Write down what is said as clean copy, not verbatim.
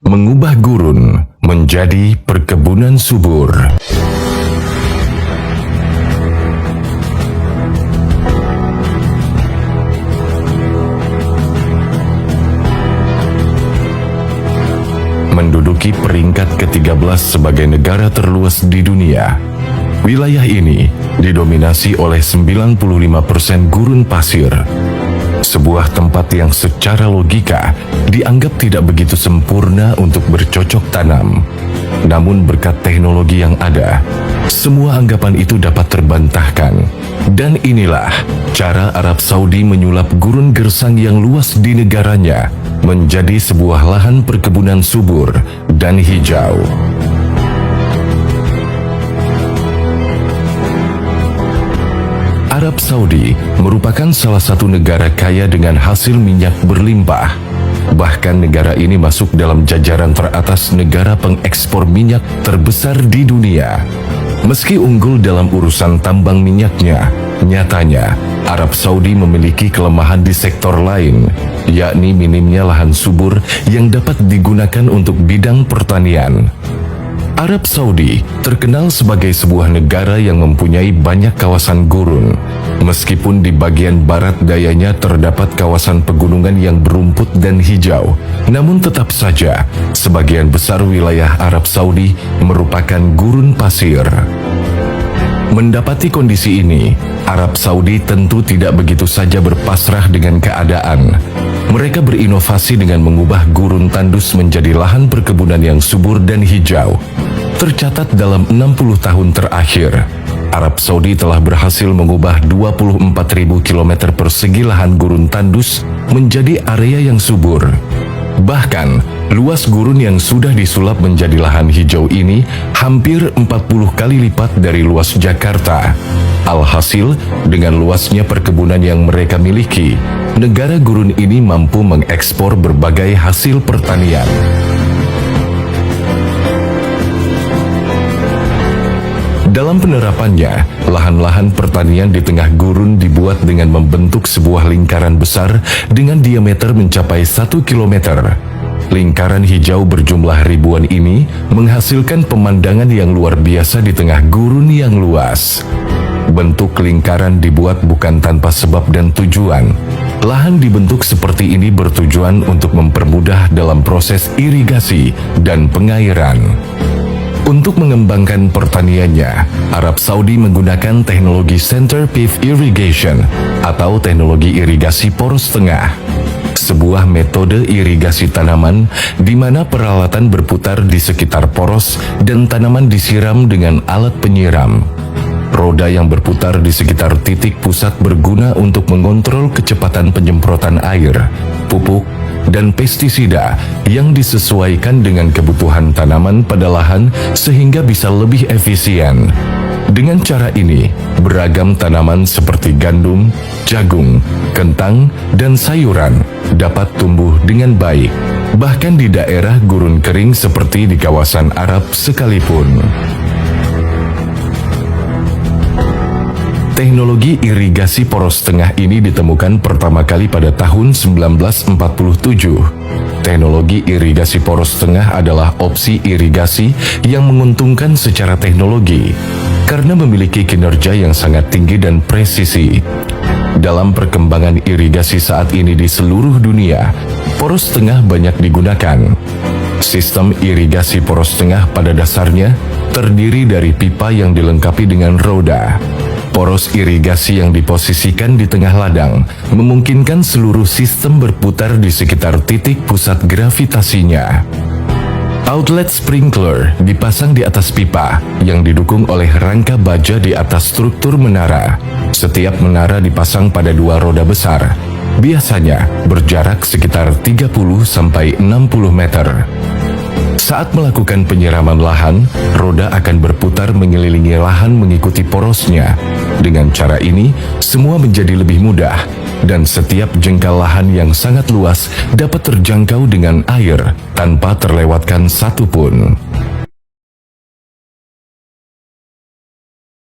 Mengubah gurun menjadi perkebunan subur. Menduduki peringkat ke-13 sebagai negara terluas di dunia. Wilayah ini didominasi oleh 95% gurun pasir. Sebuah tempat yang secara logika dianggap tidak begitu sempurna untuk bercocok tanam. Namun berkat teknologi yang ada, semua anggapan itu dapat terbantahkan. Dan inilah cara Arab Saudi menyulap gurun gersang yang luas di negaranya menjadi sebuah lahan perkebunan subur dan hijau. Arab Saudi merupakan salah satu negara kaya dengan hasil minyak berlimpah. Bahkan negara ini masuk dalam jajaran teratas negara pengekspor minyak terbesar di dunia. Meski unggul dalam urusan tambang minyaknya, nyatanya Arab Saudi memiliki kelemahan di sektor lain, yakni minimnya lahan subur yang dapat digunakan untuk bidang pertanian. Arab Saudi terkenal sebagai sebuah negara yang mempunyai banyak kawasan gurun. Meskipun di bagian barat dayanya terdapat kawasan pegunungan yang berumput dan hijau, namun tetap saja sebagian besar wilayah Arab Saudi merupakan gurun pasir. Mendapati kondisi ini, Arab Saudi tentu tidak begitu saja berpasrah dengan keadaan. Mereka berinovasi dengan mengubah gurun tandus menjadi lahan perkebunan yang subur dan hijau. Tercatat dalam 60 tahun terakhir, Arab Saudi telah berhasil mengubah 24.000 km persegi lahan gurun tandus menjadi area yang subur. Bahkan, luas gurun yang sudah disulap menjadi lahan hijau ini hampir 40 kali lipat dari luas Jakarta. Alhasil, dengan luasnya perkebunan yang mereka miliki, negara gurun ini mampu mengekspor berbagai hasil pertanian. Dalam penerapannya, lahan-lahan pertanian di tengah gurun dibuat dengan membentuk sebuah lingkaran besar dengan diameter mencapai 1 km. Lingkaran hijau berjumlah ribuan ini menghasilkan pemandangan yang luar biasa di tengah gurun yang luas. Bentuk lingkaran dibuat bukan tanpa sebab dan tujuan. Lahan dibentuk seperti ini bertujuan untuk mempermudah dalam proses irigasi dan pengairan. Untuk mengembangkan pertaniannya, Arab Saudi menggunakan teknologi center pivot irrigation atau teknologi irigasi poros tengah. Sebuah metode irigasi tanaman di mana peralatan berputar di sekitar poros dan tanaman disiram dengan alat penyiram. Roda yang berputar di sekitar titik pusat berguna untuk mengontrol kecepatan penyemprotan air, pupuk, dan pestisida yang disesuaikan dengan kebutuhan tanaman pada lahan sehingga bisa lebih efisien. Dengan cara ini, beragam tanaman seperti gandum, jagung, kentang, dan sayuran dapat tumbuh dengan baik, bahkan di daerah gurun kering seperti di kawasan Arab sekalipun. Teknologi irigasi poros tengah ini ditemukan pertama kali pada tahun 1947. Teknologi irigasi poros tengah adalah opsi irigasi yang menguntungkan secara teknologi karena memiliki kinerja yang sangat tinggi dan presisi. Dalam perkembangan irigasi saat ini di seluruh dunia, poros tengah banyak digunakan. Sistem irigasi poros tengah pada dasarnya terdiri dari pipa yang dilengkapi dengan roda. Poros irigasi yang diposisikan di tengah ladang memungkinkan seluruh sistem berputar di sekitar titik pusat gravitasinya. Outlet sprinkler dipasang di atas pipa yang didukung oleh rangka baja di atas struktur menara. Setiap menara dipasang pada dua roda besar, biasanya berjarak sekitar 30-60 meter. Saat melakukan penyiraman lahan, roda akan berputar mengelilingi lahan mengikuti porosnya. Dengan cara ini, semua menjadi lebih mudah, dan setiap jengkal lahan yang sangat luas dapat terjangkau dengan air tanpa terlewatkan satu pun.